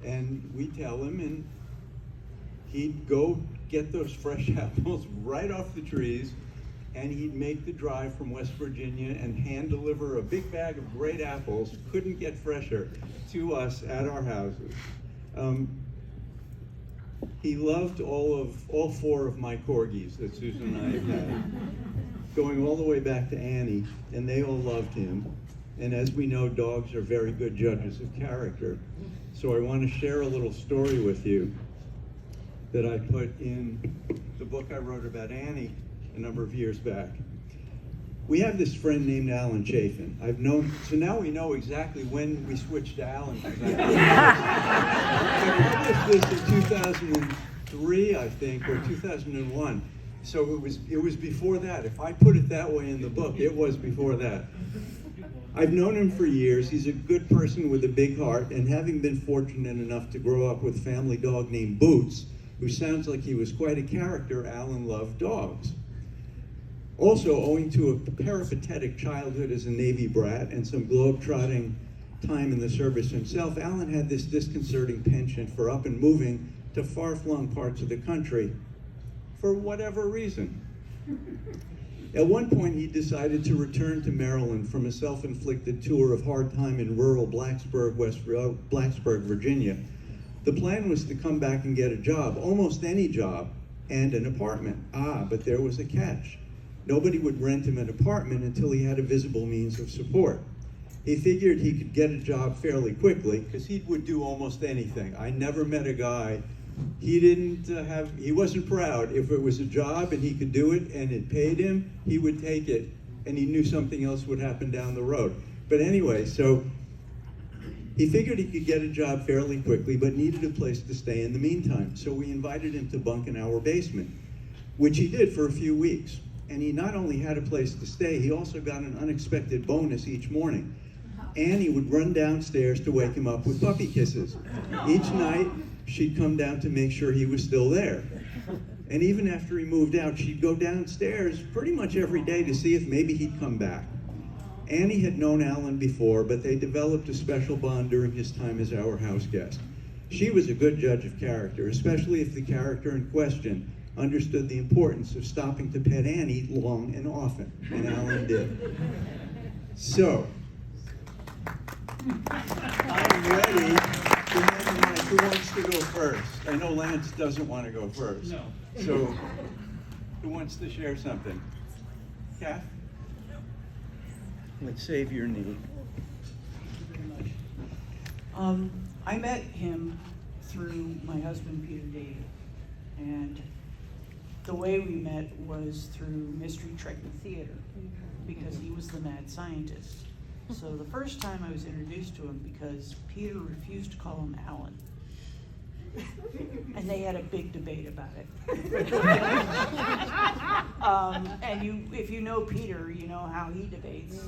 And we tell him, and he'd go get those fresh apples right off the trees, and he'd make the drive from West Virginia and hand deliver a big bag of great apples, couldn't get fresher, to us at our houses. He loved all four of my corgis that Susan and I have had, going all the way back to Annie, and they all loved him. And as we know, dogs are very good judges of character. So I want to share a little story with you that I put in the book I wrote about Annie a number of years back. We have this friend named Alan Chafin. So now we know exactly when we switched to Alan. I published this in 2003, I think, or 2001. So it was before that. If I put it that way in the book, it was before that. I've known him for years. He's a good person with a big heart, and having been fortunate enough to grow up with a family dog named Boots, who sounds like he was quite a character, Alan loved dogs. Also, owing to a peripatetic childhood as a Navy brat and some globe-trotting time in the service himself, Alan had this disconcerting penchant for up and moving to far-flung parts of the country for whatever reason. At one point, he decided to return to Maryland from a self-inflicted tour of hard time in rural Blacksburg, Virginia. The plan was to come back and get a job, almost any job, and an apartment. But there was a catch. Nobody would rent him an apartment until he had a visible means of support. He figured he could get a job fairly quickly because he would do almost anything. I never met a guy, he wasn't proud. If it was a job and he could do it and it paid him, he would take it, and he knew something else would happen down the road. But anyway, so he figured he could get a job fairly quickly, but needed a place to stay in the meantime. So we invited him to bunk in our basement, which he did for a few weeks. And he not only had a place to stay, he also got an unexpected bonus each morning. Annie would run downstairs to wake him up with puppy kisses. Each night, she'd come down to make sure he was still there. And even after he moved out, she'd go downstairs pretty much every day to see if maybe he'd come back. Annie had known Alan before, but they developed a special bond during his time as our house guest. She was a good judge of character, especially if the character in question understood the importance of stopping to pet Annie long and often, and Alan did. So, I'm ready to randomize who wants to go first. I know Lance doesn't want to go first. No. So, who wants to share something? Kath? Let's save your knee. I met him through my husband, Peter Davey, and the way we met was through Mystery Trekkie Theater, because he was the mad scientist. So the first time I was introduced to him, because Peter refused to call him Alan, and they had a big debate about it. And if you know Peter, you know how he debates.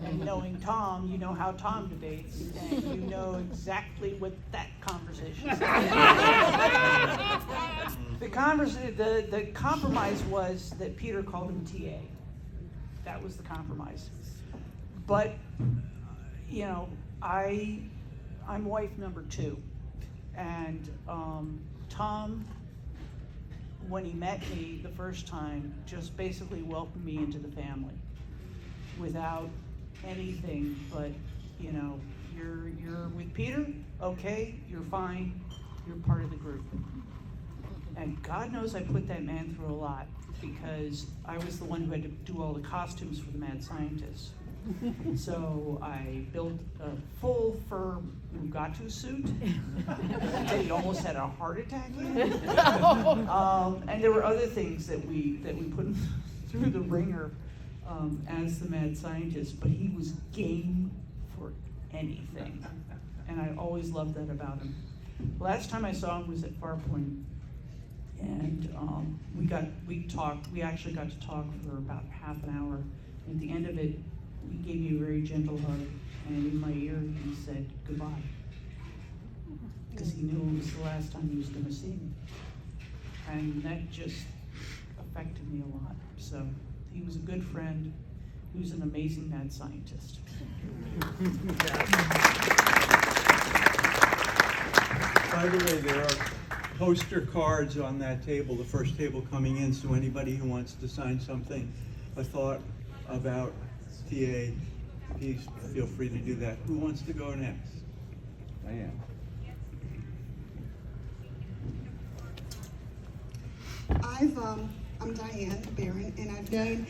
And knowing Tom, you know how Tom debates. And you know exactly what that conversation is. The compromise was that Peter called him TA. That was the compromise. But, I'm wife number 2. And Tom, when he met me the first time, just basically welcomed me into the family without anything but, you're with Peter, okay, you're fine, you're part of the group. And God knows I put that man through a lot, because I was the one who had to do all the costumes for the mad scientist. So I built a full fur Mugatu suit that he almost had a heart attack in. And there were other things that we put through the ringer as the mad scientist, but he was game for anything. And I always loved that about him. Last time I saw him was at Farpoint, and we actually got to talk for about half an hour. At the end of it, he gave me a very gentle hug, and in my ear he said goodbye, because he knew it was the last time he was going to see me. And that just affected me a lot. So he was a good friend. He was an amazing mad scientist. By the way, there are poster cards on that table, the first table coming in, so anybody who wants to sign something, a thought about TA, please feel free to do that. Who wants to go next? Diane. I'm Diane Barron, and I've known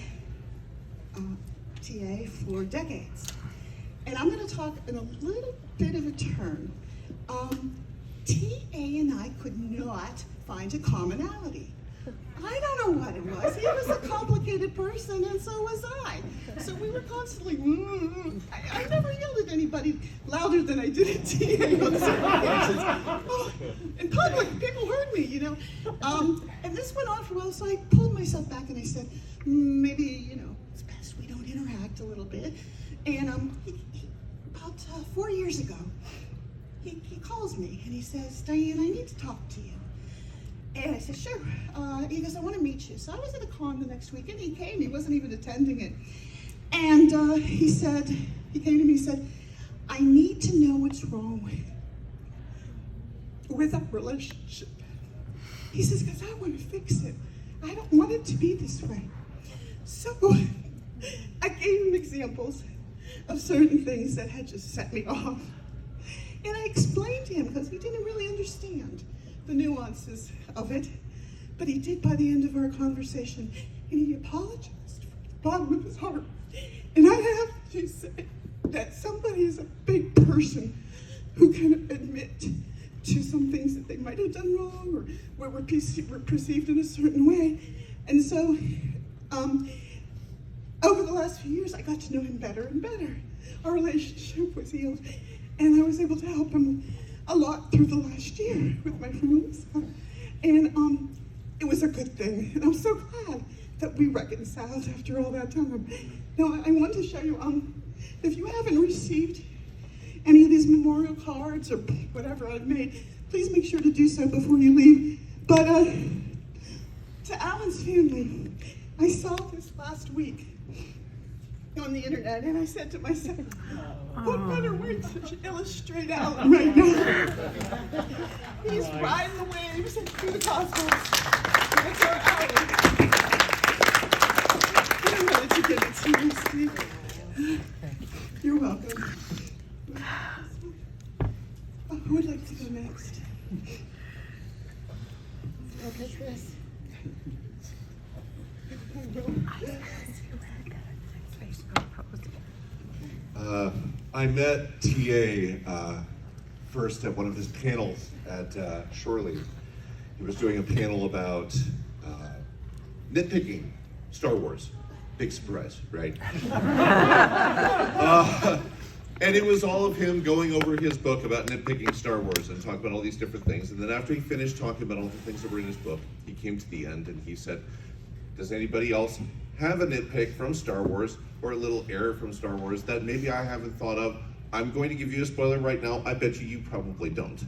TA for decades. And I'm going to talk in a little bit of a turn. TA and I could not find a commonality. I don't know what it was. He was a complicated person, and so was I. So we were constantly, I never yelled at anybody louder than I did at TA on certain occasions. Oh, in public, people heard me, you know. And this went on for a while, so I pulled myself back and I said, maybe, you know, it's best we don't interact a little bit. And about 4 years ago, he calls me and he says, Diane, I need to talk to you. And I said, sure. He goes, I want to meet you. So I was at a con the next week, and he came. He wasn't even attending it. And he came to me and said, I need to know what's wrong with our relationship. He says, because I want to fix it. I don't want it to be this way. So I gave him examples of certain things that had just set me off. And I explained to him, because he didn't really understand the nuances of it, but he did by the end of our conversation, and he apologized from the bottom of his heart. And I have to say that somebody is a big person who can admit to some things that they might have done wrong or were perceived in a certain way. And so over the last few years, I got to know him better and better. Our relationship was healed, and I was able to help him a lot through the last year with my friends. And it was a good thing. And I'm so glad that we reconciled after all that time. Now, I want to show you, if you haven't received any of these memorial cards or whatever I've made, please make sure to do so before you leave. But to Alan's family, I saw this last week on the internet, and I said to myself, what better way to illustrate Alan right now? He's riding the waves through the cosmos. That's our Alan. I wanted to give it to you, Steve. You're welcome. Who would like to go next? I'll take this. I met TA first at one of his panels at Shorley. He was doing a panel about nitpicking Star Wars. Big surprise, right? And it was all of him going over his book about nitpicking Star Wars and talking about all these different things. And then after he finished talking about all the things that were in his book, he came to the end and he said, does anybody else have a nitpick from Star Wars or a little error from Star Wars that maybe I haven't thought of? I'm going to give you a spoiler right now. I bet you probably don't.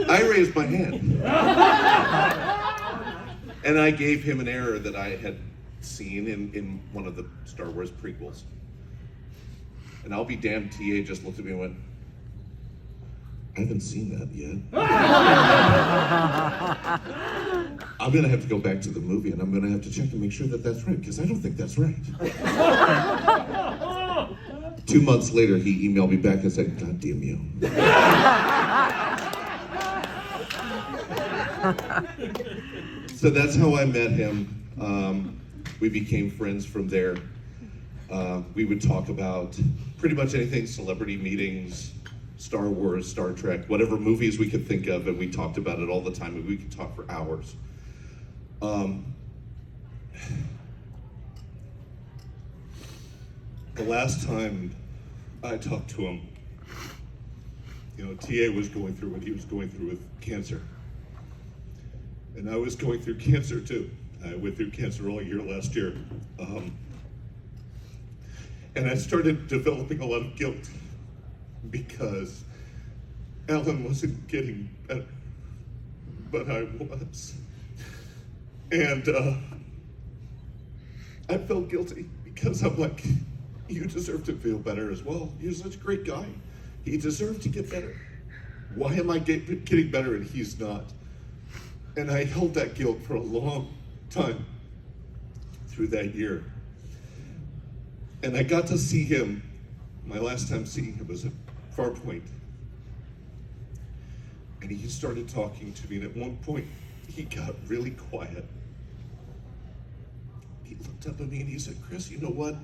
I raised my hand. And I gave him an error that I had seen in one of the Star Wars prequels. And I'll be damned, TA just looked at me and went, I haven't seen that yet. I'm gonna have to go back to the movie and I'm gonna have to check and make sure that that's right, because I don't think that's right. 2 months later, he emailed me back and said, God damn you. So that's how I met him. We became friends from there. We would talk about pretty much anything, celebrity meetings, Star Wars, Star Trek, whatever movies we could think of, and we talked about it all the time, and we could talk for hours. The last time I talked to him, you know, TA was going through what he was going through with cancer. And I was going through cancer too. I went through cancer all year last year. And I started developing a lot of guilt because Alan wasn't getting better, but I was. And I felt guilty because I'm like, you deserve to feel better as well. You're such a great guy. He deserved to get better. Why am I getting better and he's not? And I held that guilt for a long time through that year. And I got to see him, my last time seeing him was at Farpoint. And he started talking to me, and at one point, he got really quiet. He looked up at me and he said, Chris, you know what?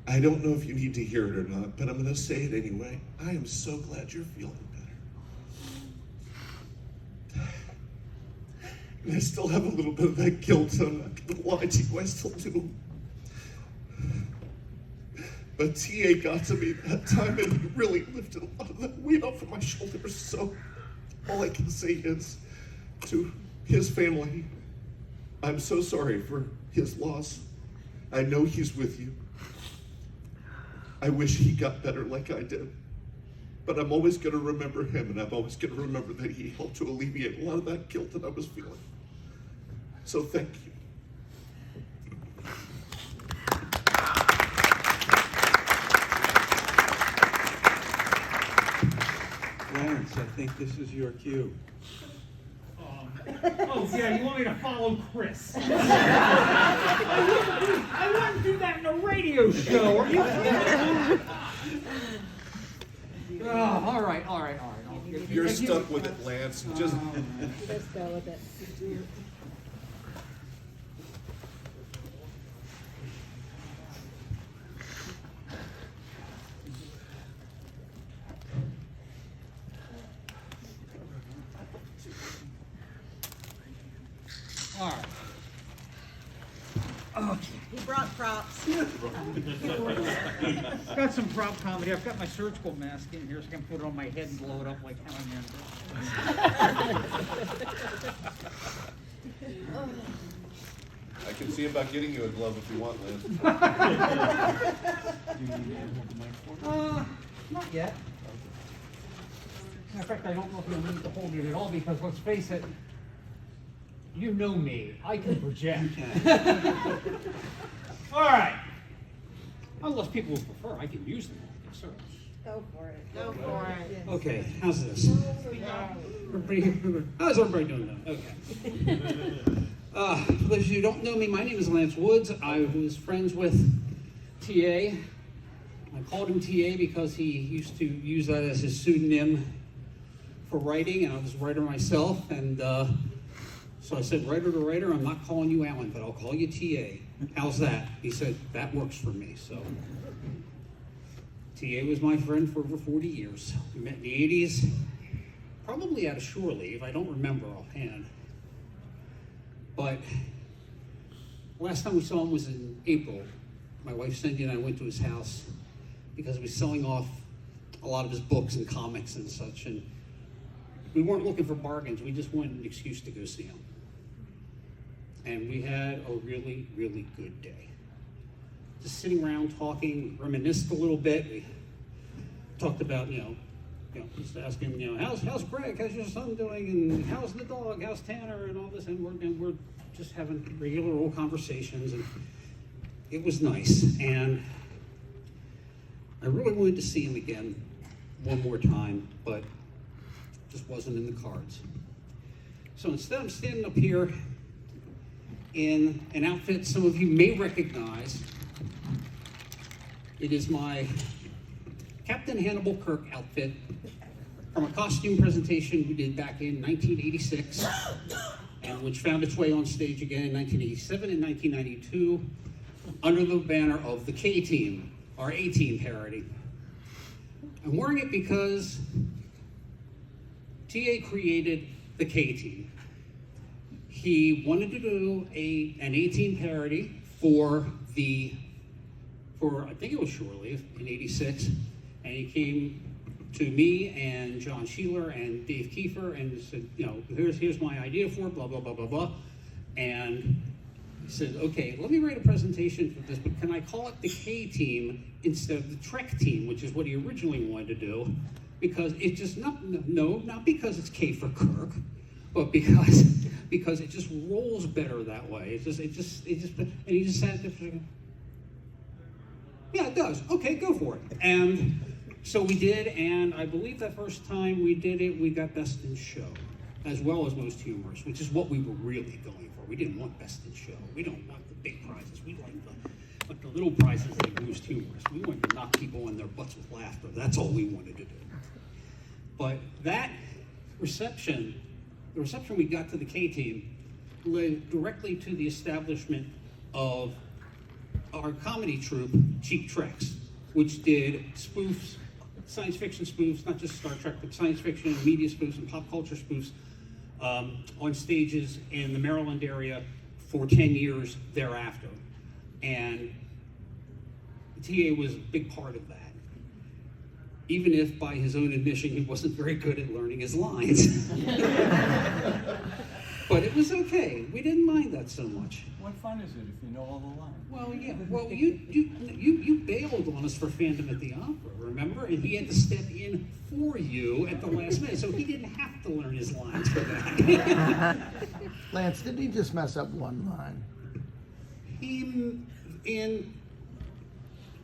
I don't know if you need to hear it or not, but I'm going to say it anyway. I am so glad you're feeling better. And I still have a little bit of that guilt, so I'm not going to lie to you, I still do. But TA got to me that time, and he really lifted a lot of that weight off of my shoulders. So all I can say is, to his family, I'm so sorry for his loss. I know he's with you. I wish he got better like I did. But I'm always going to remember him, and I'm always going to remember that he helped to alleviate a lot of that guilt that I was feeling. So thank you. Lawrence, I think this is your cue. Oh, yeah, you want me to follow Chris? I wouldn't do that in a radio show. Are you kidding? Oh, all right. You're stuck with it, Lance. Just Let's go with it. All right. He brought props. Got some prop comedy. I've got my surgical mask in here, so I can put it on my head and blow it up like Helen I can see about getting you a glove if you want, Lance. Not yet. In fact, I don't know if you'll need to hold it at all, because let's face it, you know me. I can project. All right. Unless people prefer, I can use them. Yes, sir. Go for it. Go for it. Okay, how's this? How's everybody doing now? Okay. For those of you who don't know me, my name is Lance Woods. I was friends with TA. I called him TA because he used to use that as his pseudonym for writing, and I was a writer myself, and so I said, writer to writer, I'm not calling you Alan, but I'll call you TA. How's that? He said, that works for me. So TA was my friend for over 40 years. We met in the 80s, probably out of shore leave. I don't remember offhand. But last time we saw him was in April. My wife Cindy and I went to his house because he was selling off a lot of his books and comics and such. And we weren't looking for bargains. We just wanted an excuse to go see him. And we had a really, really good day. Just sitting around talking, reminisced a little bit. We talked about, just asking, how's Greg? How's your son doing? And how's the dog? How's Tanner? And all this. And we're just having regular old conversations. And it was nice. And I really wanted to see him again one more time, but it just wasn't in the cards. So instead, I'm standing up here in an outfit some of you may recognize. It is my Captain Hannibal Kirk outfit from a costume presentation we did back in 1986, and which found its way on stage again in 1987 and 1992 under the banner of the K-Team, our A-Team parody. I'm wearing it because TA created the K-Team. He wanted to do an A-Team parody for I think it was Shore Leave in '86, and he came to me and John Sheeler and Dave Kiefer and said, here's my idea for it, blah, blah, blah, blah, blah. And he said, okay, let me write a presentation for this, but can I call it the K-Team instead of the Trek Team, which is what he originally wanted to do, because it's just not because it's K for Kirk, but because it just rolls better that way. And he just sat there for a second. Yeah, it does. Okay, go for it. And so we did, and I believe that first time we did it, we got Best in Show, as well as Most Humorous, which is what we were really going for. We didn't want Best in Show. We don't want the big prizes. We like the little prizes like Most Humorous. We wanted to knock people on their butts with laughter. That's all we wanted to do. But that reception, the reception we got to the K-Team, led directly to the establishment of our comedy troupe, Cheap Treks, which did spoofs, science fiction spoofs, not just Star Trek, but science fiction, media spoofs, and pop culture spoofs on stages in the Maryland area for 10 years thereafter. And TA was a big part of that. Even if, by his own admission, he wasn't very good at learning his lines. But it was okay. We didn't mind that so much. What fun is it if you know all the lines? Well, yeah. Well, you bailed on us for Phantom at the Opera, remember? And he had to step in for you at the last minute, so he didn't have to learn his lines for that. Lance, didn't he just mess up one line?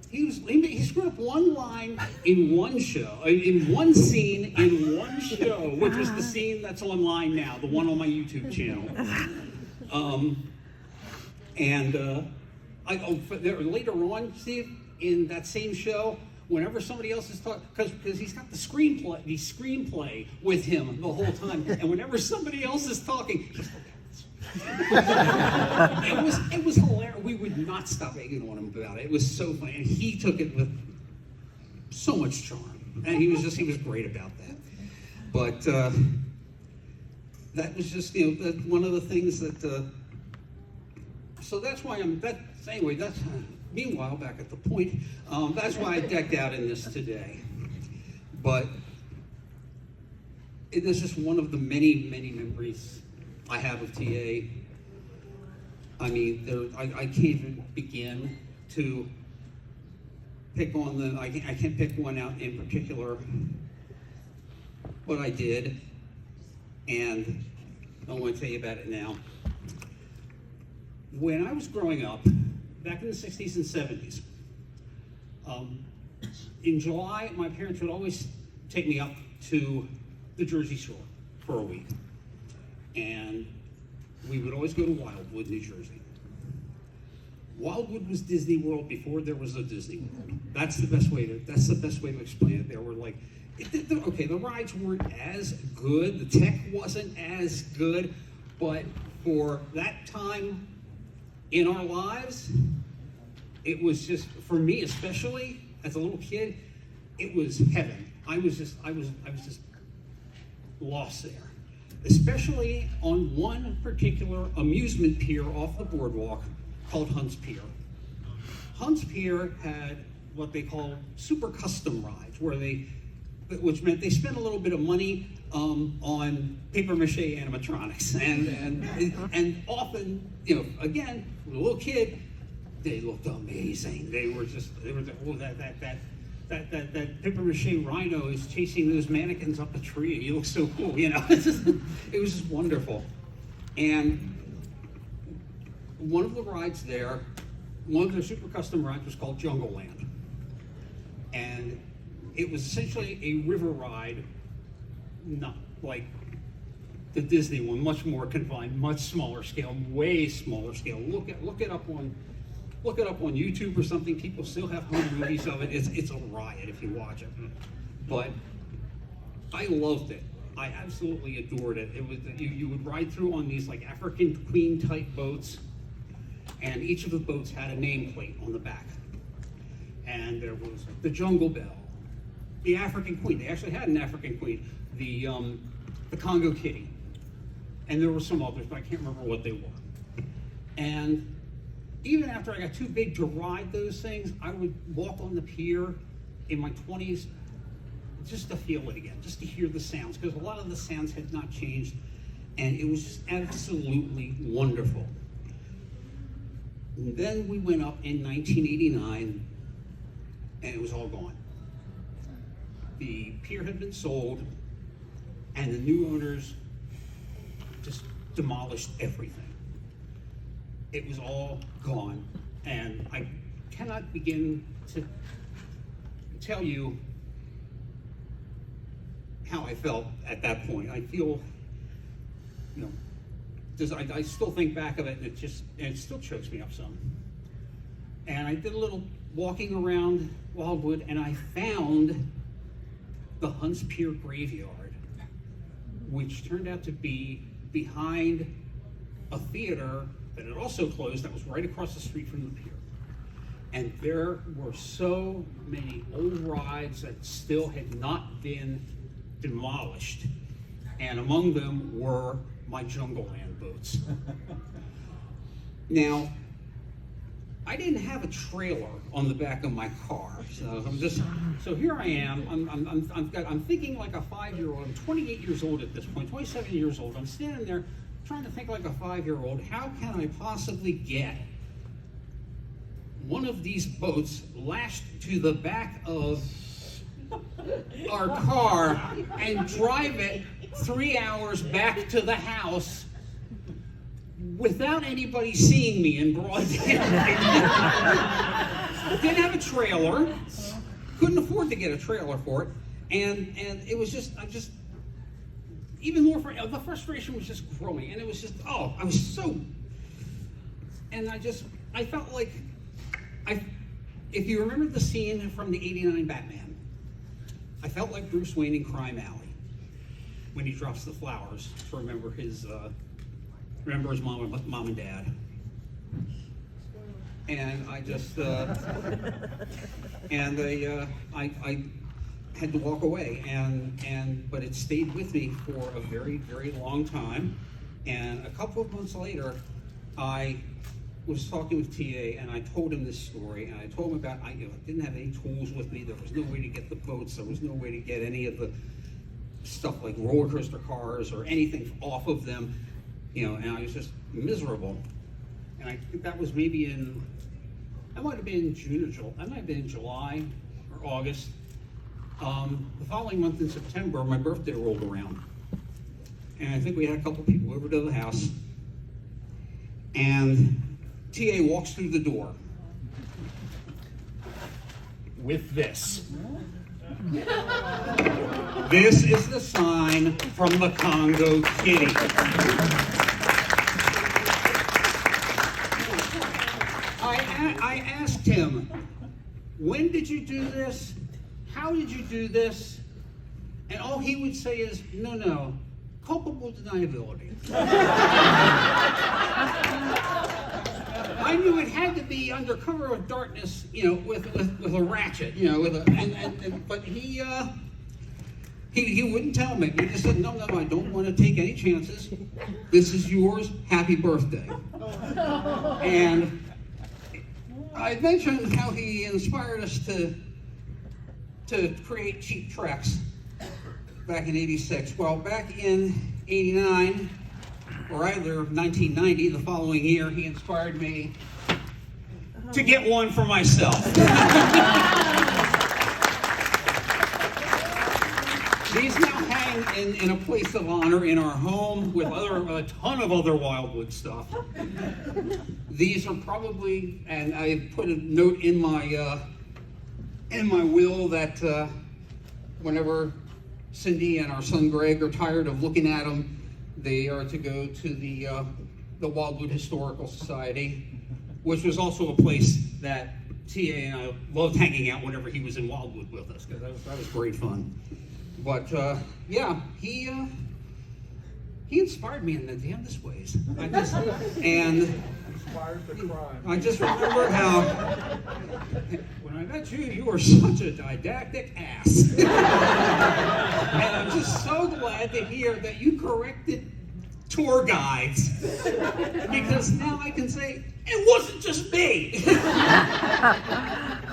He screwed up one line in one show, in one scene in one show, which was the scene that's online now, the one on my YouTube channel. Later on, Steve, in that same show, whenever somebody else is talking, because he's got the screenplay with him the whole time, and whenever somebody else is talking, he's like, it was hilarious. We would not stop egging on him about it. It was so funny, and he took it with so much charm, and he was great about that. But that was just one of the things that. So that's why meanwhile, back at the point, that's why I decked out in this today. But it is just one of the many, many memories I have of TA. I mean, I can't even begin to pick on I can't pick one out in particular, but I did, and I want to tell you about it now. When I was growing up, back in the 60s and 70s, in July, my parents would always take me up to the Jersey Shore for a week. And we would always go to Wildwood, New Jersey. Wildwood was Disney World before there was a Disney World. That's the best way to explain it. There were the rides weren't as good, the tech wasn't as good, but for that time in our lives, it was just, for me especially, as a little kid, it was heaven. I was just lost there. Especially on one particular amusement pier off the boardwalk called Hunt's Pier. Hunt's Pier had what they call super custom rides, which meant they spent a little bit of money on paper mache animatronics, and often, again, as a little kid, they looked amazing. That paper mache rhino is chasing those mannequins up a tree. He looks so cool, it was just wonderful. And one of the rides there, one of their super custom rides was called Jungle Land. And it was essentially a river ride, not like the Disney one, much more confined, much smaller scale, way smaller scale. Look it up on YouTube or something. People still have home movies of it. It's a riot if you watch it. But I loved it. I absolutely adored it. It was you would ride through on these like African Queen type boats, and each of the boats had a nameplate on the back. And there was the Jungle Bell, the African Queen. They actually had an African Queen. The Congo Kitty, and there were some others, but I can't remember what they were. And even after I got too big to ride those things, I would walk on the pier in my 20s just to feel it again, just to hear the sounds, because a lot of the sounds had not changed, and it was just absolutely wonderful. And then we went up in 1989, and it was all gone. The pier had been sold, and the new owners just demolished everything. It was all gone, and cannot begin to tell you how I felt at that point. I feel, I still think back of it, and it still chokes me up some. And I did a little walking around Wildwood, and I found the Hunts Pier graveyard, which turned out to be behind a theater that had also closed that was right across the street from the pier. And there were so many old rides that still had not been demolished. And among them were my Jungle Land boats. Now, I didn't have a trailer on the back of my car, so here I am. I'm thinking like a 5-year-old. I'm 28 years old at this point, 27 years old. I'm standing there trying to think like a 5-year-old. How can I possibly get one of these boats lashed to the back of our car and drive it 3 hours back to the house without anybody seeing me in broad daylight? Didn't have a trailer, couldn't afford to get a trailer for it, and it was just, even more, the frustration was just growing, and it was just, I was so, and I felt like, if you remember the scene from the '89 Batman, I felt like Bruce Wayne in Crime Alley when he drops the flowers to remember his mom and dad. And I had to walk away, but it stayed with me for a very, very long time. And a couple of months later, I was talking with TA, and I told him this story, and I told him about, I didn't have any tools with me. There was no way to get the boats. There was no way to get any of the stuff like roller coaster cars or anything off of them, and I was just miserable. And I think that was maybe that might have been July or August. The following month in September, my birthday rolled around. And I think we had a couple people over to the house. And TA walks through the door with this. This is the sign from the Congo Kitty. I asked him, when did you do this? How did you do this? And all he would say is, no, culpable deniability. I knew it had to be under cover of darkness, with a ratchet, but he wouldn't tell me. He just said, no, I don't want to take any chances. This is yours. Happy birthday. And I mentioned how he inspired us to create Cheap Treks back in '86. Well, back in '89, or either 1990, the following year, he inspired me to get one for myself. These now hang in a place of honor in our home with a ton of other Wildwood stuff. These are probably, and I put a note in my will that whenever Cindy and our son Greg are tired of looking at them, they are to go to the Wildwood Historical Society, which was also a place that TA and I loved hanging out whenever he was in Wildwood with us, because that was great fun. But yeah, he inspired me in the damnedest ways. I just remember how when I met you, you were such a didactic ass. And I'm just so glad to hear that you corrected tour guides, because now I can say, it wasn't just me.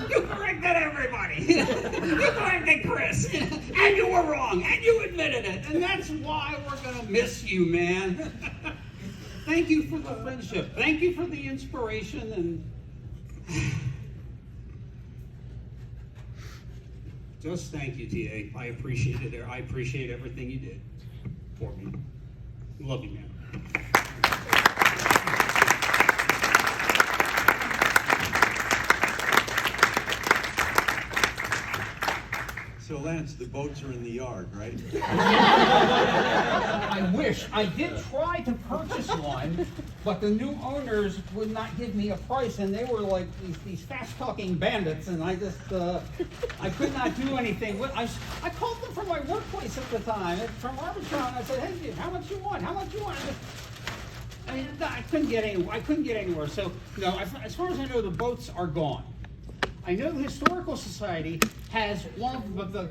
You corrected everybody. You corrected Chris. And you were wrong. And you admitted it. And that's why we're going to miss you, man. Thank you for the friendship. Thank you for the inspiration. And just thank you, TA. I appreciate it. I appreciate everything you did for me. Love you, man. So Lance, the boats are in the yard, right? I wish. I did try to purchase one, but the new owners would not give me a price, and they were like these fast-talking bandits, and I just, I could not do anything. I called them from my workplace at the time, from Arbitron, and I said, hey, how much you want? How much you want? I couldn't get anywhere. So, no, as far as I know, the boats are gone. I know the Historical Society has one of the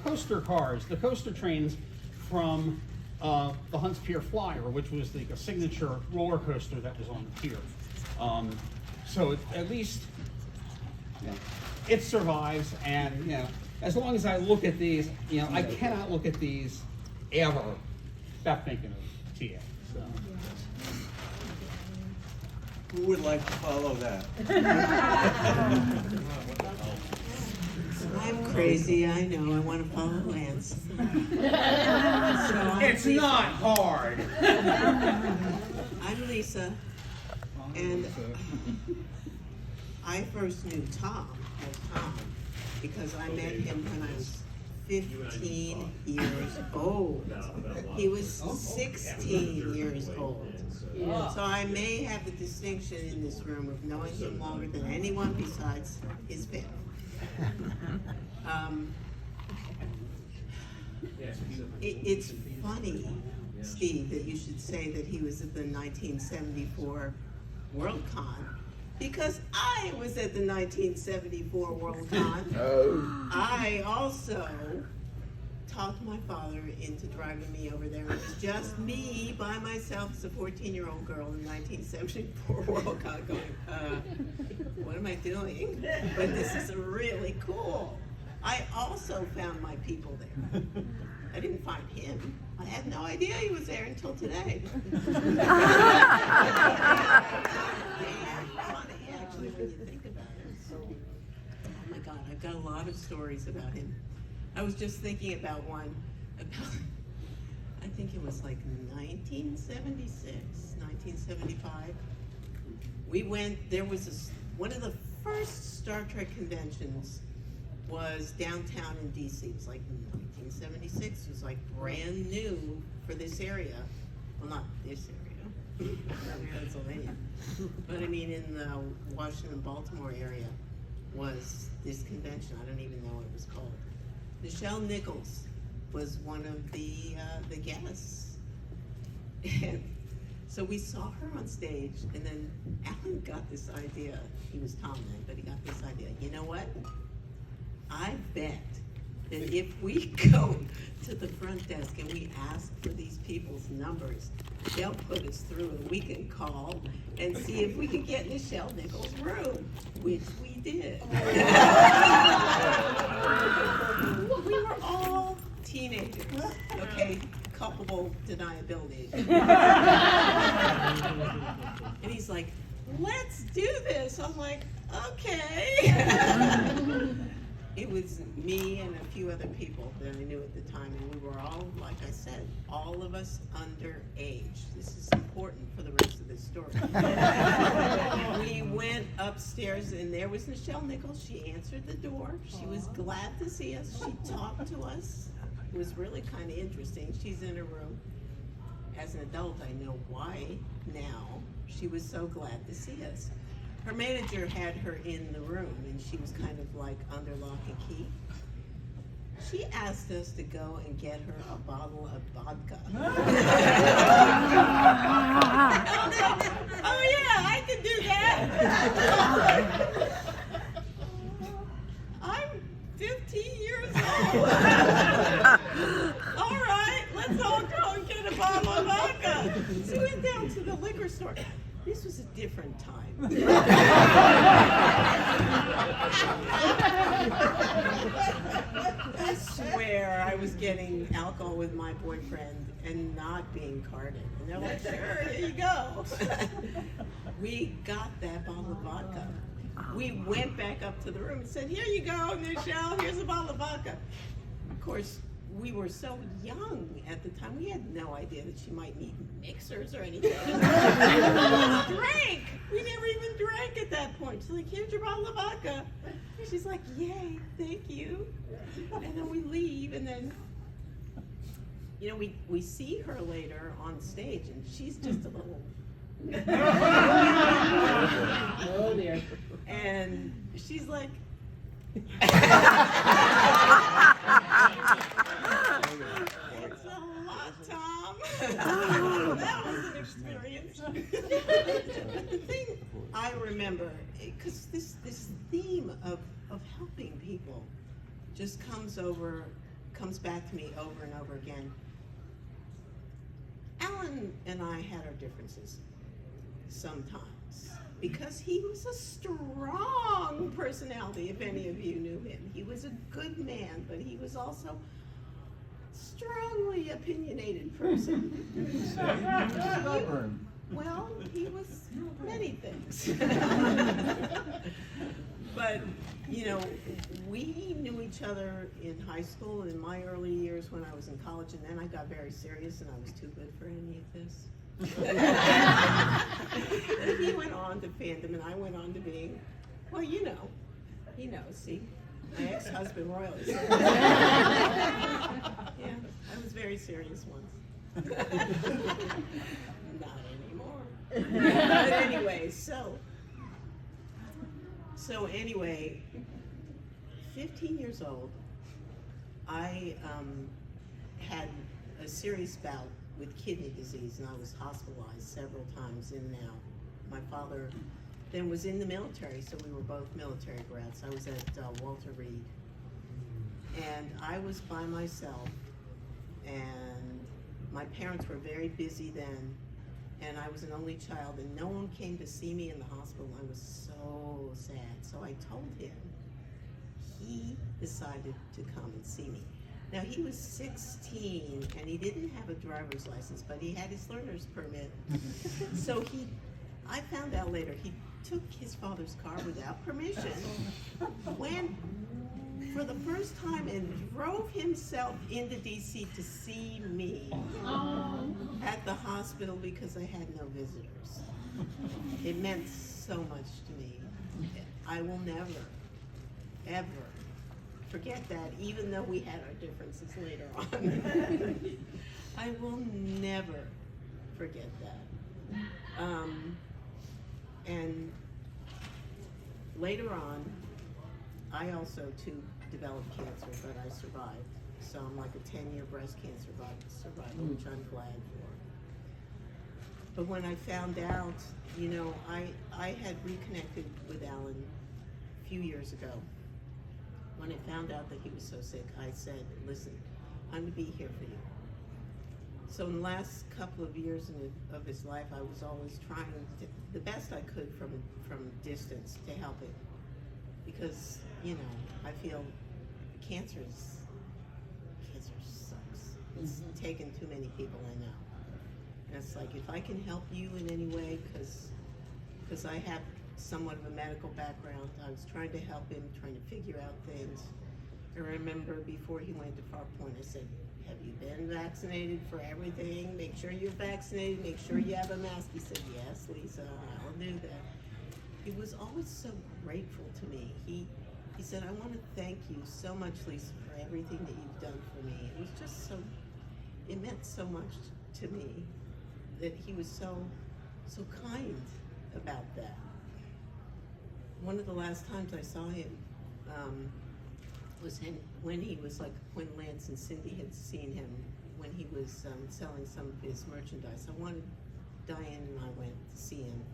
coaster cars, the coaster trains from the Hunts Pier Flyer, which was like a signature roller coaster that was on the pier. So at least it survives, and as long as I look at these, I cannot look at these ever without thinking of TA. So. Who would like to follow that? I'm crazy, I know. I want to follow Lance. It's not hard. I'm Lisa, and I first knew Tom because I met him when I was 15 years old. He was 16 years old. So I may have the distinction in this room of knowing him longer than anyone besides his family. It's funny, Steve, that you should say that he was at the 1974 WorldCon, because I was at the 1974 WorldCon. I also talked my father into driving me over there. It was just me by myself as a 14-year-old girl in 1974 WorldCon going, what am I doing? But this is really cool. I also found my people there. I didn't find him. I had no idea he was there until today. Funny, actually, when you think about it. Oh my God, I've got a lot of stories about him. I was just thinking about one about, I think it was like 1976, 1975. We went, there was one of the first Star Trek conventions was downtown in DC. It was like 1976. It was like brand new for this area. Well, not this area, Pennsylvania. But I mean, in the Washington, Baltimore area was this convention. I don't even know what it was called. Nichelle Nichols was one of the guests. And so we saw her on stage, and then Alan got this idea. He was Tom then, but he got this idea. You know what? I bet that if we go to the front desk and we ask for these people's numbers, they'll put us through and we can call and see if we can get Nichelle Nichols' room, which we did. We were all teenagers, okay? Culpable deniability. And he's like, let's do this. I'm like, okay. It was me and a few other people that I knew at the time, and we were all, like I said, all of us underage. This is important for the rest of this story. We went upstairs, and there was Nichelle Nichols. She answered the door. She was glad to see us. She talked to us. It was really kind of interesting. She's in her room. As an adult, I know why now. She was so glad to see us. Her manager had her in the room, and she was kind of like under lock and key. She asked us to go and get her a bottle of vodka. Oh yeah, I can do that. I'm 15 years old. All right, let's all go and get a bottle of vodka. So we went down to the liquor store. This was a different time. I swear I was getting alcohol with my boyfriend and not being carded. And they're like, sure, here you go. We got that bottle of vodka. We went back up to the room and said, here you go, Nichelle, here's a bottle of vodka. Of course, we were so young at the time. We had no idea that she might need mixers or anything. Drank. We never even drank at that point. She's like, here's your bottle of vodka. She's like, yay, thank you. And then we leave, and then, you know, we see her later on stage, and she's just a little. Oh dear. And she's like, it's a lot, Tom. That was an experience. But the thing I remember, because this theme of helping people just comes back to me over and over again. Alan and I had our differences sometimes because he was a strong personality, if any of you knew him. He was a good man, but he was also strongly opinionated person. Stubborn. Well, he was many things. But, you know, we knew each other in high school and in my early years when I was in college, and then I got very serious and I was too good for any of this. And he went on to fandom and I went on to being, well, you know, he knows, see, my ex-husband Royal. Yeah, I was very serious once. Not anymore. But anyway, so anyway, 15 years old, I had a serious bout with kidney disease, and I was hospitalized several times in and out. My father then was in the military, so we were both military grads. I was at Walter Reed, and I was by myself, and my parents were very busy then, and I was an only child, and no one came to see me in the hospital. I was so sad, so I told him. He decided to come and see me. Now, he was 16, and he didn't have a driver's license, but he had his learner's permit. So I found out later, he took his father's car without permission, went for the first time and drove himself into DC to see me at the hospital because I had no visitors. It meant so much to me. I will never, ever forget that, even though we had our differences later on. I will never forget that. And later on, I also too developed cancer, but I survived. So I'm like a 10-year breast cancer survivor, which I'm glad for. But when I found out, you know, I had reconnected with Alan a few years ago. When I found out that he was so sick, I said, listen, I'm gonna be here for you. So in the last couple of years of his life, I was always trying the best I could from distance to help him. Because, you know, I feel cancer sucks. It's taken too many people I know. And it's like, if I can help you in any way, because I have somewhat of a medical background, I was trying to help him, trying to figure out things. I remember before he went to Far Point, I said, have you been vaccinated for everything? Make sure you're vaccinated, make sure you have a mask. He said, yes, Lisa, I'll do that. He was always so grateful to me. He said, I want to thank you so much, Lisa, for everything that you've done for me. It was just so, it meant so much to me that he was so kind about that. One of the last times I saw him was when he was like, when Lance and Cindy had seen him, when he was selling some of his merchandise. Diane and I went to see him.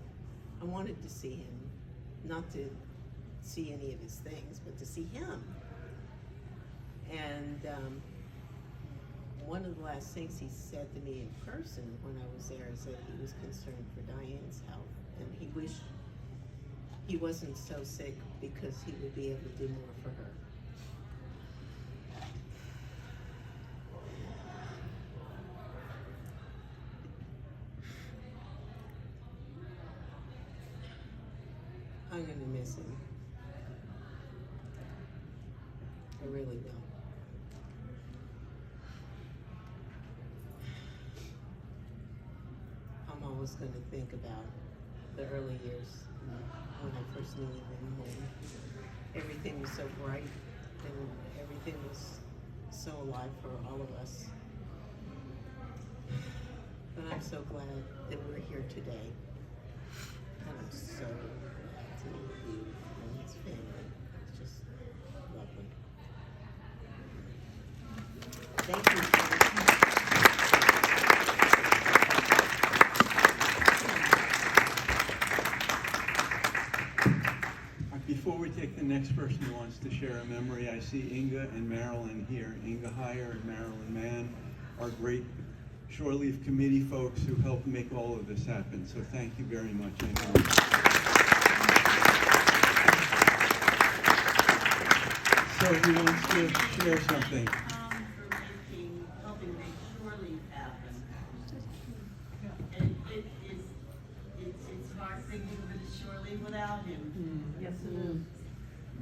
I wanted to see him, not to see any of his things, but to see him. And one of the last things he said to me in person when I was there is that he was concerned for Diane's health, and he wished he wasn't so sick because he would be able to do more for her. I'm gonna miss him. I really will. just going to think about the early years when I first knew him, when everything was so bright and everything was so alive for all of us. But I'm so glad that we're here today. And I'm so glad to meet you and his family. It's just lovely. Thank you. Before we take the next person who wants to share a memory, I see Inga and Marilyn here. Inga Heyer and Marilyn Mann are great Shore Leave Committee folks who helped make all of this happen. So thank you very much. So who wants to share something? For helping make Shore Leave happen. And it's hard thinking of it as Shore Leave without him. Yes, it is.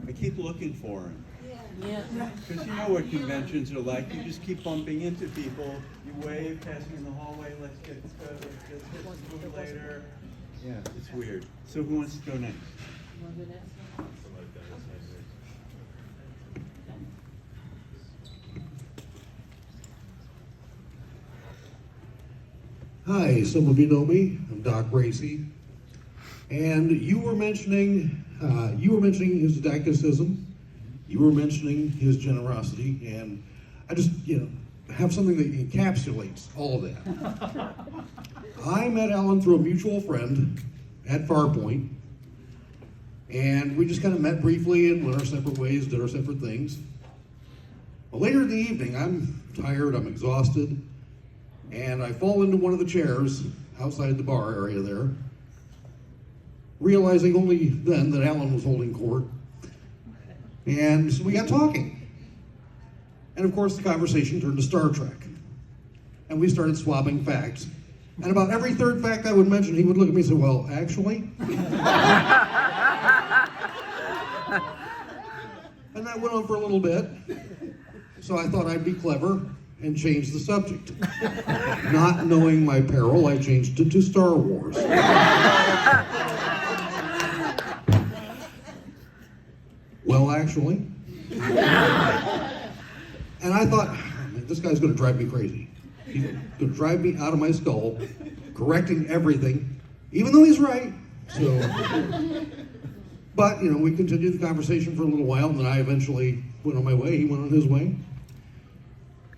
I keep looking for him. Yeah. Because you know what conventions are like. You just keep bumping into people. You wave, passing in the hallway. Let's get some food later. Yeah, it's weird. So who wants to go next? Hi, some of you know me. I'm Doc Bracey, and you were mentioning his didacticism. You were mentioning his generosity, and I just have something that encapsulates all of that. I met Alan through a mutual friend at Farpoint, and we just kind of met briefly and went our separate ways, did our separate things. Well, later in the evening, I'm tired, I'm exhausted, and I fall into one of the chairs outside the bar area there, realizing only then that Alan was holding court. And so we got talking. And of course the conversation turned to Star Trek. And we started swapping facts. And about every third fact I would mention, he would look at me and say, well, actually. And that went on for a little bit. So I thought I'd be clever and change the subject. Not knowing my peril, I changed it to Star Wars. Well, actually. And I thought, oh, man, this guy's gonna drive me crazy. He's gonna drive me out of my skull, correcting everything, even though he's right. So, but we continued the conversation for a little while, and then I eventually went on my way, he went on his way.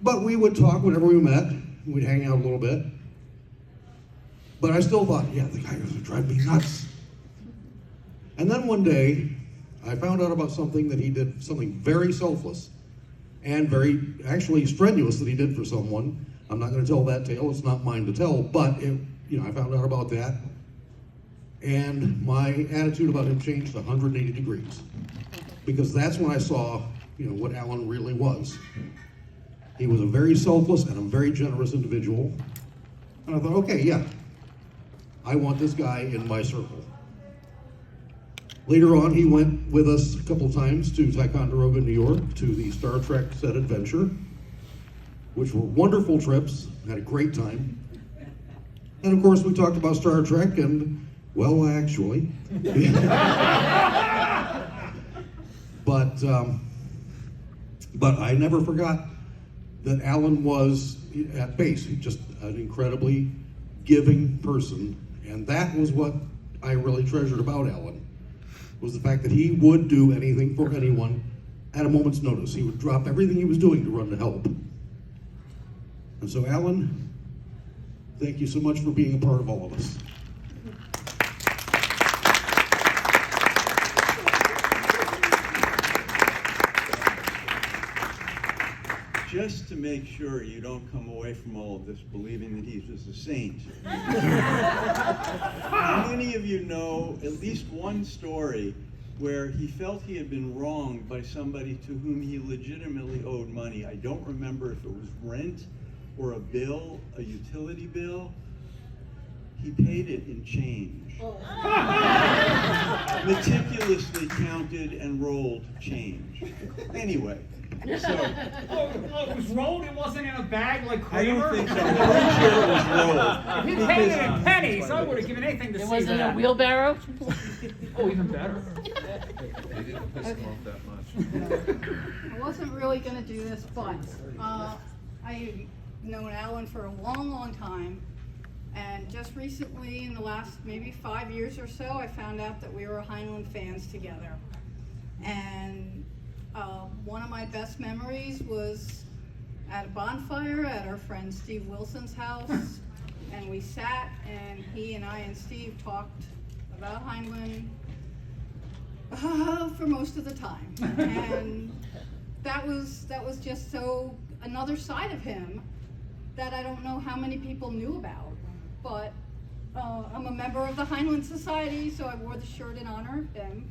But we would talk whenever we met, we'd hang out a little bit. But I still thought, yeah, the guy was gonna drive me nuts. And then one day, I found out about something that he did, something very selfless and very, actually strenuous that he did for someone. I'm not gonna tell that tale, it's not mine to tell, but I found out about that. And my attitude about him changed 180 degrees. Because that's when I saw, what Alan really was. He was a very selfless and a very generous individual. And I thought, okay, yeah, I want this guy in my circle. Later on, he went with us a couple times to Ticonderoga, New York, to the Star Trek set adventure, which were wonderful trips, had a great time. And of course, we talked about Star Trek and, well, actually. But I never forgot that Alan was, at base, just an incredibly giving person. And that was what I really treasured about Alan, was the fact that he would do anything for anyone at a moment's notice. He would drop everything he was doing to run to help. And so, Alan, thank you so much for being a part of all of us. Just to make sure you don't come away from all of this believing that he was a saint. How many of you know at least one story where he felt he had been wronged by somebody to whom he legitimately owed money? I don't remember if it was rent or a bill, a utility bill. he paid it in change. Meticulously counted and rolled change. Anyway, so Oh, it was rolled? It wasn't in a bag like I Kramer? don't think so. I'm pretty sure it was rolled. If he paid it in pennies, I would have given anything to It see wasn't that. a wheelbarrow? Oh, even better. They didn't piss him off that much. I wasn't really going to do this, but I've known Alan for a long, long time. And just recently, in the last maybe 5 years or so, I found out that we were Heinlein fans together. And one of my best memories was at a bonfire at our friend Steve Wilson's house. And we sat, and he and I and Steve talked about Heinlein for most of the time. And that was just so another side of him that I don't know how many people knew about. But I'm a member of the Heinlein Society, so I wore the shirt in honor of him,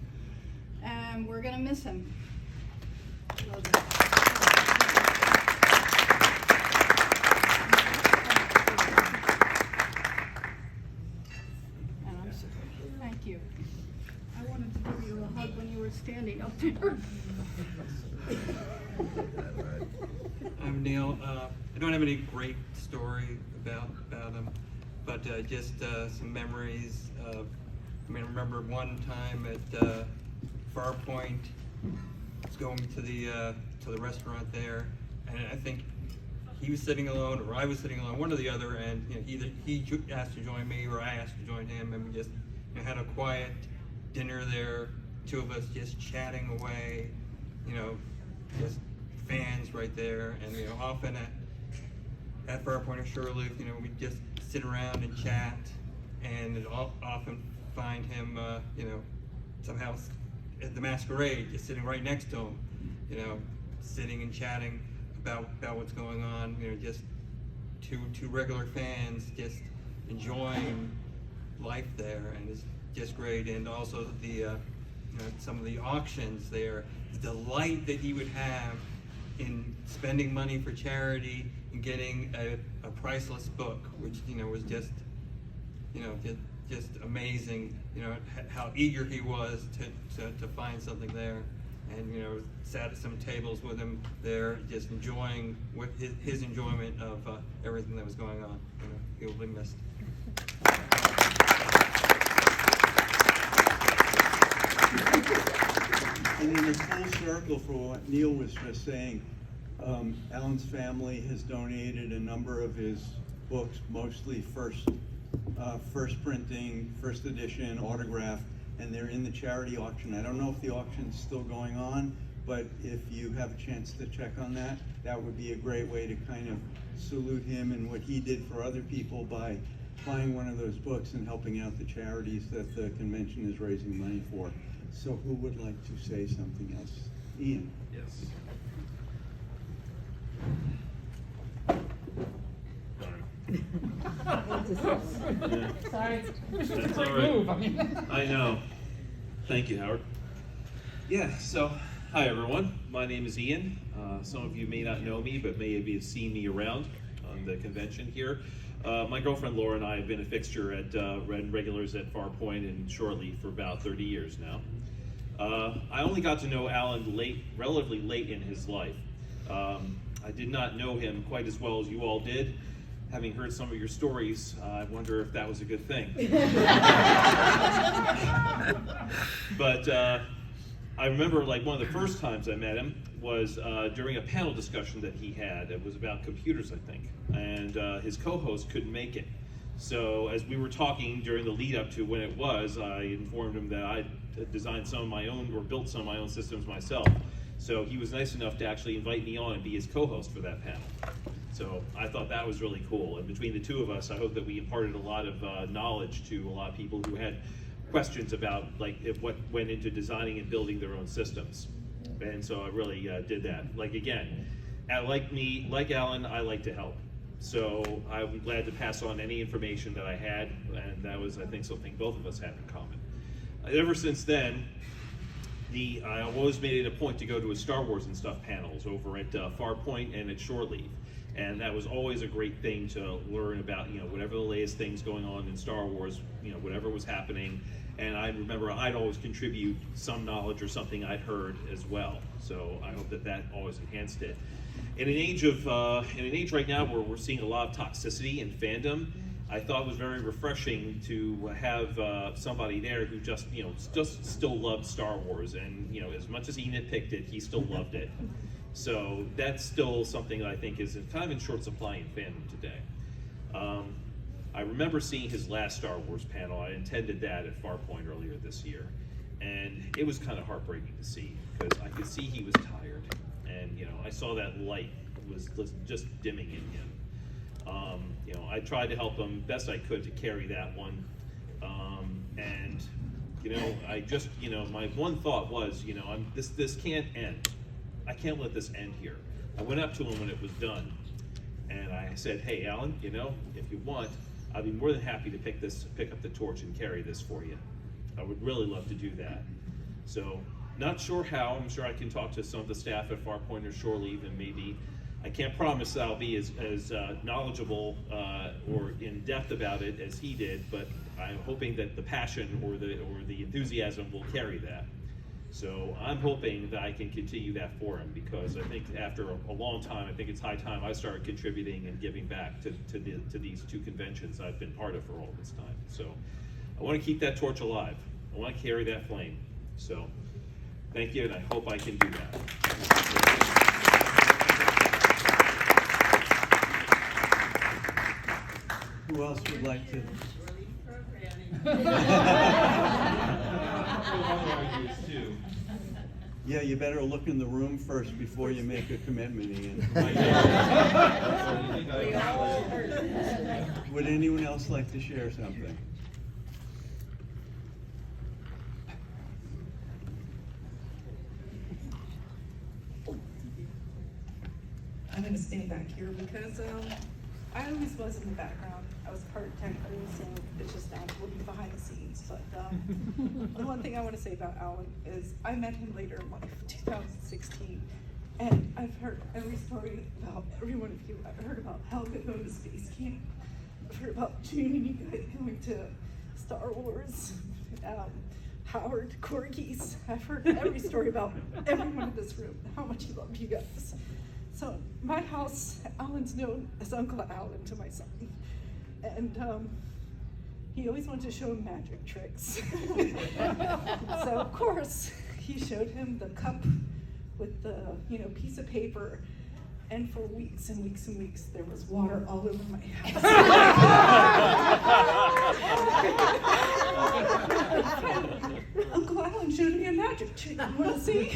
and we're gonna miss him. And I'm sorry. Thank you. I wanted to give you a hug when you were standing up there. I'm Neil. I don't have any great story about him, but just some memories. I remember one time at Far Point, I was going to the restaurant there, and I think he was sitting alone, or I was sitting alone, one or the other, and either he asked to join me, or I asked to join him, and we just had a quiet dinner there. Two of us just chatting away, just fans right there, and often at Far Point or Sugarloaf, we just sit around and chat, and often find him, somehow at the masquerade, just sitting right next to him, sitting and chatting about what's going on, just two regular fans just enjoying life there, and it's just great. And also the some of the auctions there, the delight that he would have in spending money for charity and getting a priceless book, which was just just amazing. How eager he was to find something there, and sat at some tables with him there, just enjoying with his enjoyment of everything that was going on. He will be missed. And in a full circle for what Neil was just saying, Alan's family has donated a number of his books, mostly first printing, first edition, autograph, and they're in the charity auction. I don't know if the auction's still going on, but if you have a chance to check on that, that would be a great way to kind of salute him and what he did for other people by buying one of those books and helping out the charities that the convention is raising money for. So who would like to say something else? Ian. Yes. Sorry. That's all right. I know. Thank you, Howard. Yeah, so, hi everyone. My name is Ian. Some of you may not know me, but may have seen me around on the convention here. My girlfriend Laura and I have been a fixture at regulars at Far Point and Shorely for about 30 years now. I only got to know Alan relatively late in his life. I did not know him quite as well as you all did. Having heard some of your stories, I wonder if that was a good thing. But I remember one of the first times I met him was during a panel discussion that he had. It was about computers, I think, and his co-host couldn't make it. So as we were talking during the lead up to when it was, I informed him that I designed some of my own, or built some of my own systems myself. So he was nice enough to actually invite me on and be his co-host for that panel. So I thought that was really cool. And between the two of us, I hope that we imparted a lot of knowledge to a lot of people who had questions about what went into designing and building their own systems. And so I really did that. Again, like Alan, I like to help. So I'm glad to pass on any information that I had, and that was, I think, something both of us had in common. Ever since then, I always made it a point to go to his Star Wars and stuff panels over at Far Point and at Shore Leave. And that was always a great thing to learn about, whatever the latest things going on in Star Wars, whatever was happening. And I remember I'd always contribute some knowledge or something I'd heard as well. So I hope that always enhanced it. In an age right now where we're seeing a lot of toxicity in fandom, I thought it was very refreshing to have somebody there who just still loved Star Wars, and as much as he nitpicked it, he still loved it. So that's still something that I think is kind of in short supply in fandom today. I remember seeing his last Star Wars panel. I attended that at Farpoint earlier this year, and it was kind of heartbreaking to see because I could see he was tired, and I saw that light was just dimming in him. I tried to help him best I could to carry that one, and I just my one thought was this can't end. I can't let this end here. I went up to him when it was done, and I said, "Hey, Alan, if you want, I'd be more than happy to pick up the torch and carry this for you. I would really love to do that." So, not sure how. I'm sure I can talk to some of the staff at Farpoint or Shore Leave, and maybe I can't promise that I'll be as knowledgeable or in depth about it as he did, but I'm hoping that the passion or the enthusiasm will carry that. So I'm hoping that I can continue that for him, because I think after a long time, I think it's high time I started contributing and giving back to these two conventions I've been part of for all this time. So I want to keep that torch alive. I want to carry that flame. So thank you, and I hope I can do that. Who else would like to? Yeah, you better look in the room first before you make a commitment, Ian. Would anyone else like to share something? I'm going to stand back here because I always was in the background. I was part tech crew, so it's just now looking behind the scenes. But the one thing I want to say about Alan is I met him later in life, 2016, and I've heard every story about every one of you. I've heard about Helga going to space camp. I've heard about June and you guys going to Star Wars. Howard, corgis. I've heard every story about everyone in this room, how much he loved you guys. So my house, Alan's known as Uncle Alan to my son. And he always wanted to show him magic tricks. So of course, he showed him the cup with the piece of paper. And for weeks and weeks and weeks, there was water all over my house. Uncle Alan showed me a magic trick. You want to see?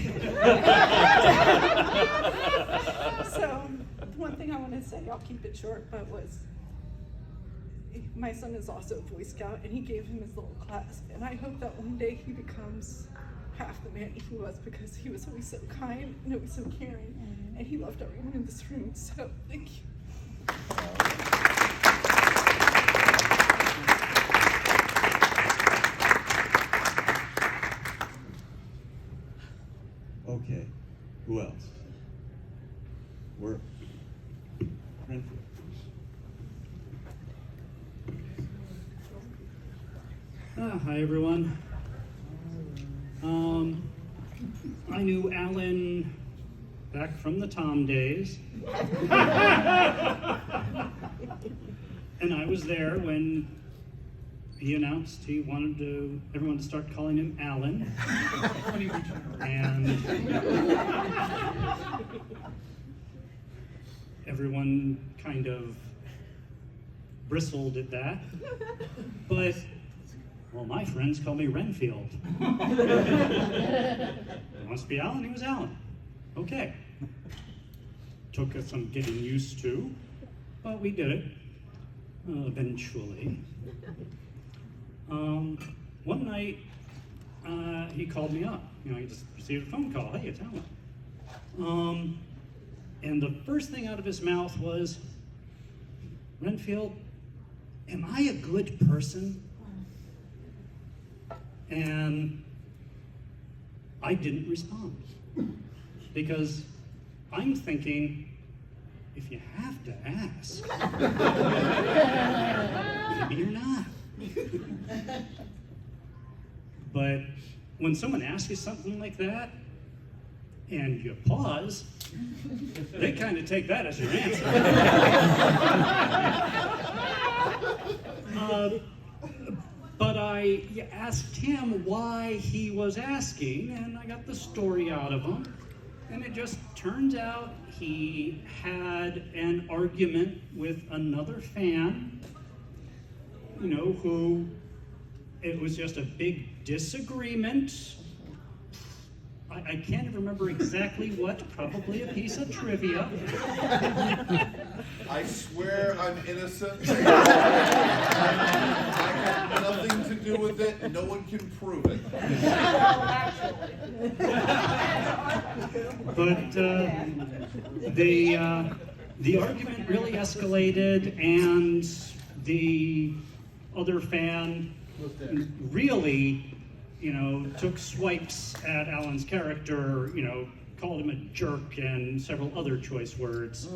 So, one thing I want to say, I'll keep it short, but was my son is also a Boy Scout, and he gave him his little class. And I hope that one day he becomes half the man he was, because he was always so kind and always so caring, and he loved everyone in this room. So, thank you. Okay, who else? Renfield. Hi everyone. I knew Alan back from the Tom days. And I was there when he announced he wanted everyone to start calling him Alan. And everyone kind of bristled at that. But, well, my friends call me Renfield. It must be Alan, he was Alan. Okay. Took us some getting used to, but we did it, eventually. One night, he called me up. He just received a phone call. Hey, it's Alan. And the first thing out of his mouth was, Renfield, am I a good person? And I didn't respond, because I'm thinking, if you have to ask, maybe you're not. But when someone asks you something like that, and you pause, they kind of take that as your answer. But I asked him why he was asking, and I got the story out of him. And it just turns out he had an argument with another fan, who it was just a big disagreement. I can't remember exactly what, probably a piece of trivia. I swear I'm innocent. I had nothing to do with it. No one can prove it. But the argument really escalated, and the other fan really, took swipes at Alan's character, called him a jerk and several other choice words.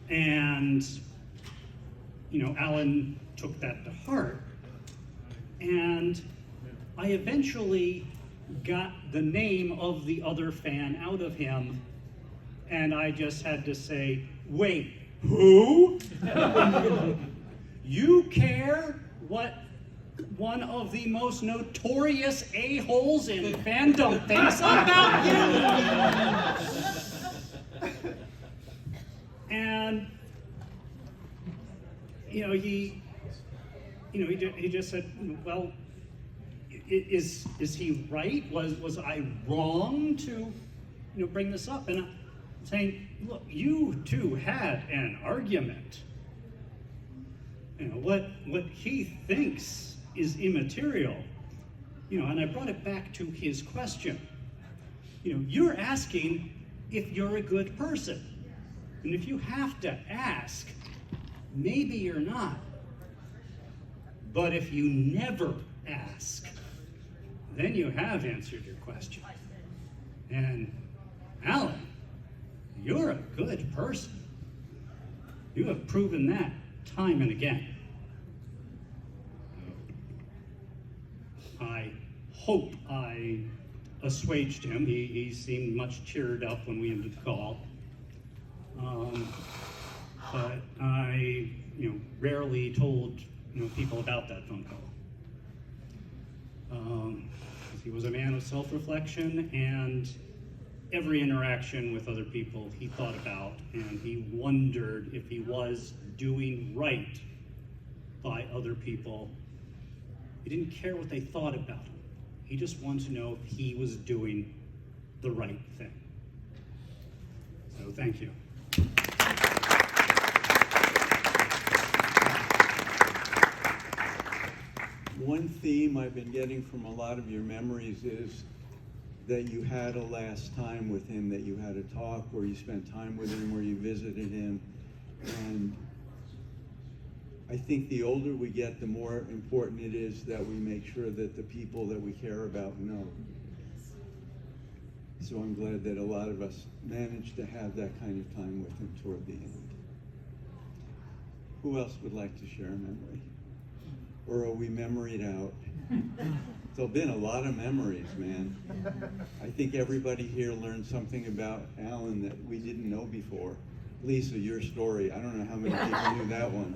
And, Alan took that to heart. And I eventually got the name of the other fan out of him, and I just had to say, wait, who? You care what one of the most notorious a-holes in fandom thinks about you? And, he just said, well, is he right? Was I wrong to, bring this up? And I'm saying, look, you two had an argument. What he thinks is immaterial, and I brought it back to his question. You're asking if you're a good person. And if you have to ask, maybe you're not. But if you never ask, then you have answered your question. And Alan, you're a good person. You have proven that time and again. I hope I assuaged him. He seemed much cheered up when we ended the call. But I, rarely told, people about that phone call. He was a man of self-reflection, and every interaction with other people he thought about, and he wondered if he was doing right by other people. He didn't care what they thought about him. He just wanted to know if he was doing the right thing. So thank you. One theme I've been getting from a lot of your memories is that you had a last time with him, that you had a talk where you spent time with him, where you visited him. And I think the older we get, the more important it is that we make sure that the people that we care about know. So I'm glad that a lot of us managed to have that kind of time with him toward the end. Who else would like to share a memory? Or are we memoried out? There've been a lot of memories, man. I think everybody here learned something about Alan that we didn't know before. Lisa, your story. I don't know how many people knew that one.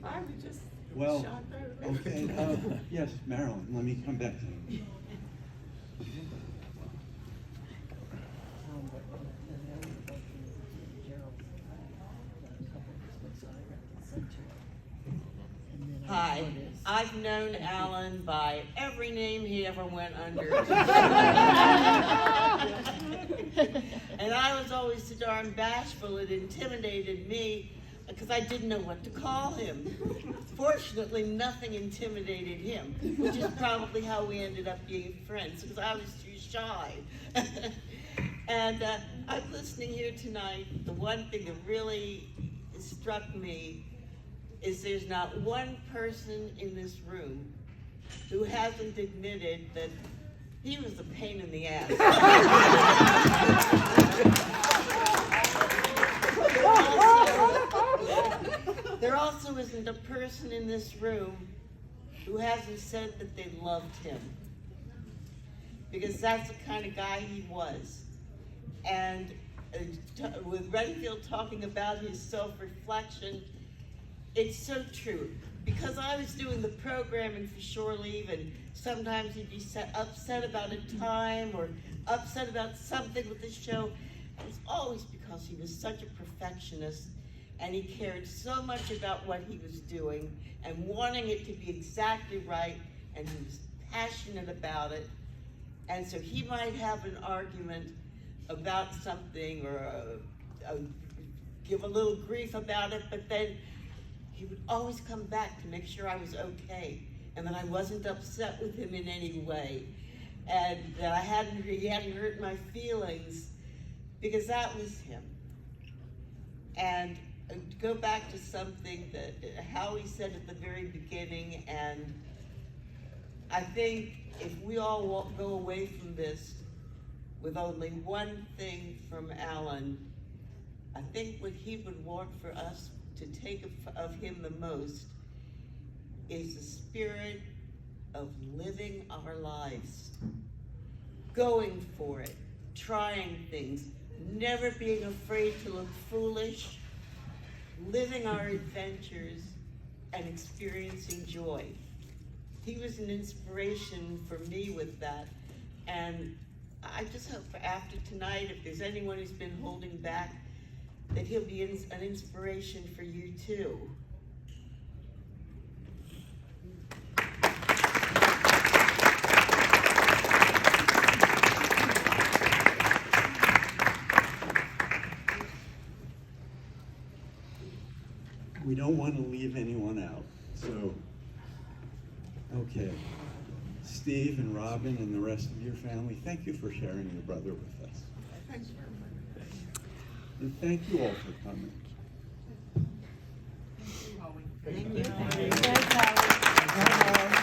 I was just Well, okay. Yes, Marilyn, let me come back to you. Hi, I've known Alan by every name he ever went under. And I was always so darn bashful, it intimidated me because I didn't know what to call him. Fortunately, nothing intimidated him, which is probably how we ended up being friends, because I was too shy. And I'm listening here tonight. The one thing that really struck me is there's not one person in this room who hasn't admitted that he was a pain in the ass. isn't a person in this room who hasn't said that they loved him. Because that's the kind of guy he was. And with Renfield talking about his self-reflection, it's so true. Because I was doing the programming for Shore Leave, and sometimes he'd be upset about a time or upset about something with the show. And it's always because he was such a perfectionist, and he cared so much about what he was doing and wanting it to be exactly right, and he was passionate about it. And so he might have an argument about something or give a little grief about it, but then he would always come back to make sure I was okay and that I wasn't upset with him in any way, and that he hadn't hurt my feelings, because that was him. And to go back to something that Howie said at the very beginning, and I think if we all go away from this with only one thing from Alan, I think what he would want for us to take of him the most is the spirit of living our lives, going for it, trying things, never being afraid to look foolish, living our adventures, and experiencing joy. He was an inspiration for me with that, and I just hope for after tonight, if there's anyone who's been holding back, that he'll be an inspiration for you too. We don't want to leave anyone out, so, okay. Steve and Robin and the rest of your family, thank you for sharing your brother with us. Thanks very much. And thank you all for coming. Thank you. Thank you.